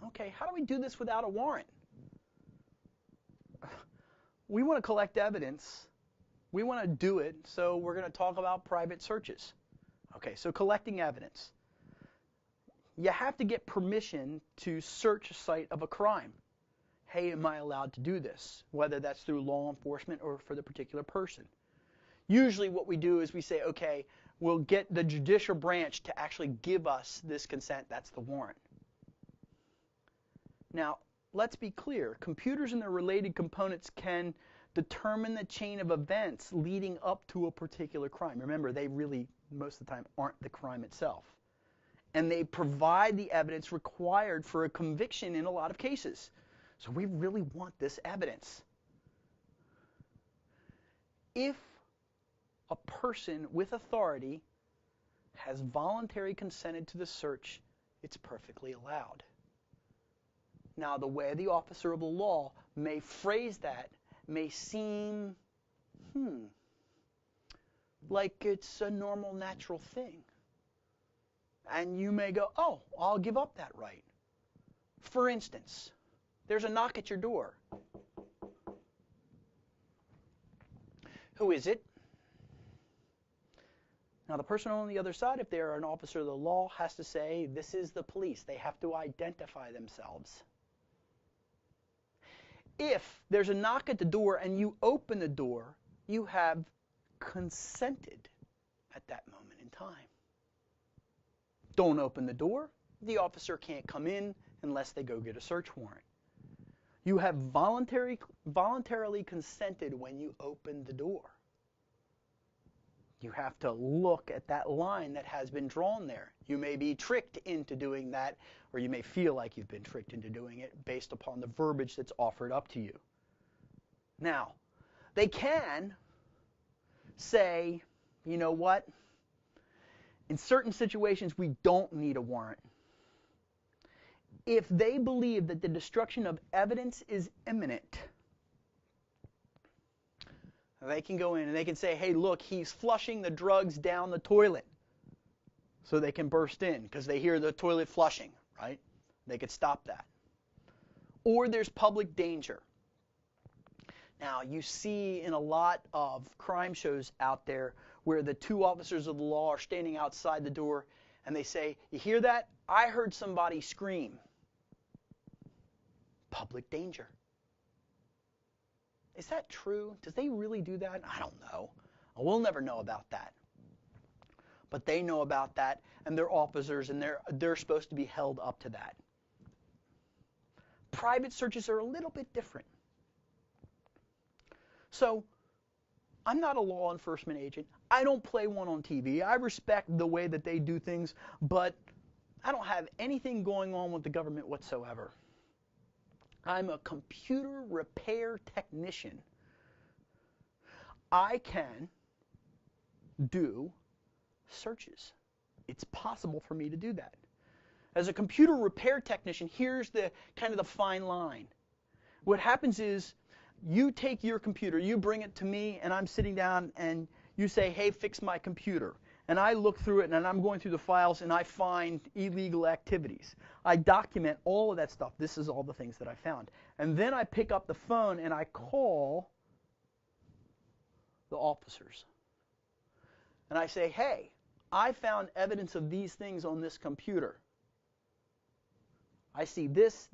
Okay, how do we do this without a warrant? We want to collect evidence. We want to do it, so we're going to talk about private searches. Okay, so collecting evidence. You have to get permission to search a site of a crime. Hey, am I allowed to do this? Whether that's through law enforcement or for the particular person. Usually what we do is we say, okay, we'll get the judicial branch to actually give us this consent. That's the warrant. Now, let's be clear. Computers and their related components can determine the chain of events leading up to a particular crime. Remember, they really, most of the time, aren't the crime itself. And they provide the evidence required for a conviction in a lot of cases. So we really want this evidence. If a person with authority has voluntarily consented to the search, it's perfectly allowed. Now, the way the officer of the law may phrase that may seem, like it's a normal, natural thing. And you may go, oh, I'll give up that right. For instance, there's a knock at your door. Who is it? Now, the person on the other side, if they're an officer of the law, has to say, this is the police. They have to identify themselves. If there's a knock at the door and you open the door, you have consented at that moment in time. Don't open the door. The officer can't come in unless they go get a search warrant. You have voluntarily consented when you open the door. You have to look at that line that has been drawn there. You may be tricked into doing that, or you may feel like you've been tricked into doing it based upon the verbiage that's offered up to you. Now, they can say, you know what? In certain situations, we don't need a warrant. If they believe that the destruction of evidence is imminent, they can go in and they can say, hey, look, he's flushing the drugs down the toilet. So they can burst in because they hear the toilet flushing, right? They could stop that. Or there's public danger. Now, you see in a lot of crime shows out there where the two officers of the law are standing outside the door and they say, you hear that? I heard somebody scream. Public danger. Is that true? Does they really do that? I don't know. We'll never know about that. But they know about that, and they're officers, and they're supposed to be held up to that. Private searches are a little bit different. So, I'm not a law enforcement agent. I don't play one on TV. I respect the way that they do things, but I don't have anything going on with the government whatsoever. I'm a computer repair technician. I can do searches. It's possible for me to do that. As a computer repair technician, here's the kind of the fine line. What happens is you take your computer, you bring it to me, and I'm sitting down and you say, hey, fix my computer. And I look through it and I'm going through the files and I find illegal activities. I document all of that stuff. This is all the things that I found. And then I pick up the phone and I call the officers. And I say, hey, I found evidence of these things on this computer. I see this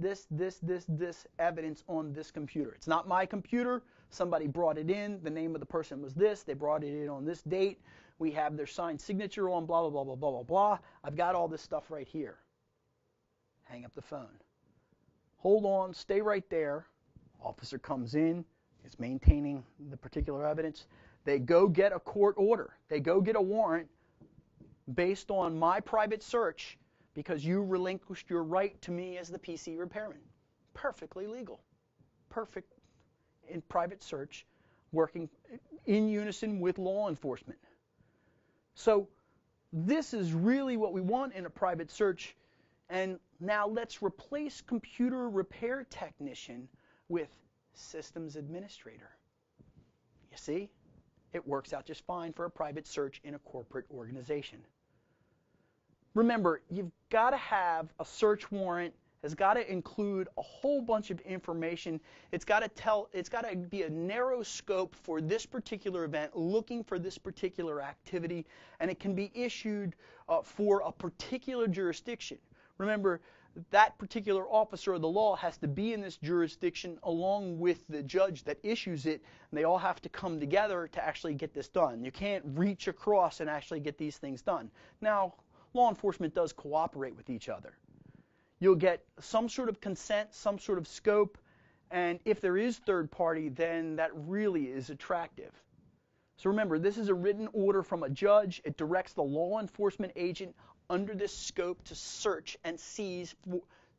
evidence on this computer. It's not my computer. Somebody brought it in. The name of the person was this. They brought it in on this date. We have their signed signature on blah, blah, blah, blah, blah, blah, blah. I've got all this stuff right here. Hang up the phone. Hold on. Stay right there. Officer comes in. Is maintaining the particular evidence. They go get a court order. They go get a warrant based on my private search because you relinquished your right to me as the PC repairman. Perfectly legal. Perfect in private search, working in unison with law enforcement. So this is really what we want in a private search. And now let's replace computer repair technician with systems administrator. You see? It works out just fine for a private search in a corporate organization. Remember, you've got to have a search warrant has got to include a whole bunch of information. It's got to be a narrow scope for this particular event, looking for this particular activity, and it can be issued for a particular jurisdiction. Remember, that particular officer of the law has to be in this jurisdiction along with the judge that issues it, and they all have to come together to actually get this done. You can't reach across and actually get these things done. Now, law enforcement does cooperate with each other. You'll get some sort of consent, some sort of scope, and if there is third party, then that really is attractive. So remember, this is a written order from a judge. It directs the law enforcement agent under this scope to search and seize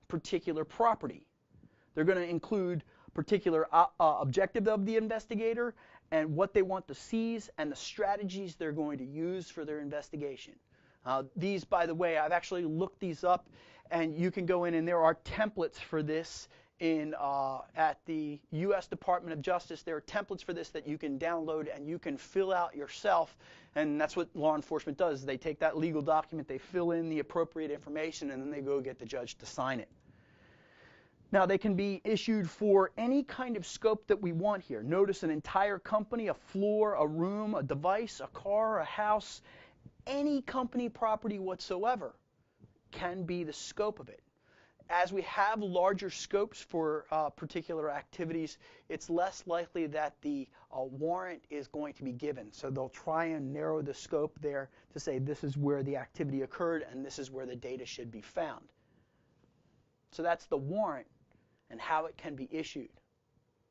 particular property. They're going to include particular objective of the investigator and what they want to seize and the strategies they're going to use for their investigation. These, by the way, I've actually looked these up, and you can go in and there are templates for this at the U.S. Department of Justice. There are templates for this that you can download and you can fill out yourself, and that's what law enforcement does. They take that legal document, they fill in the appropriate information, and then they go get the judge to sign it. Now, they can be issued for any kind of scope that we want here. Notice an entire company, a floor, a room, a device, a car, a house, any company property whatsoever can be the scope of it. As we have larger scopes for particular activities, it's less likely that the warrant is going to be given. So they'll try and narrow the scope there to say this is where the activity occurred and this is where the data should be found. So that's the warrant and how it can be issued.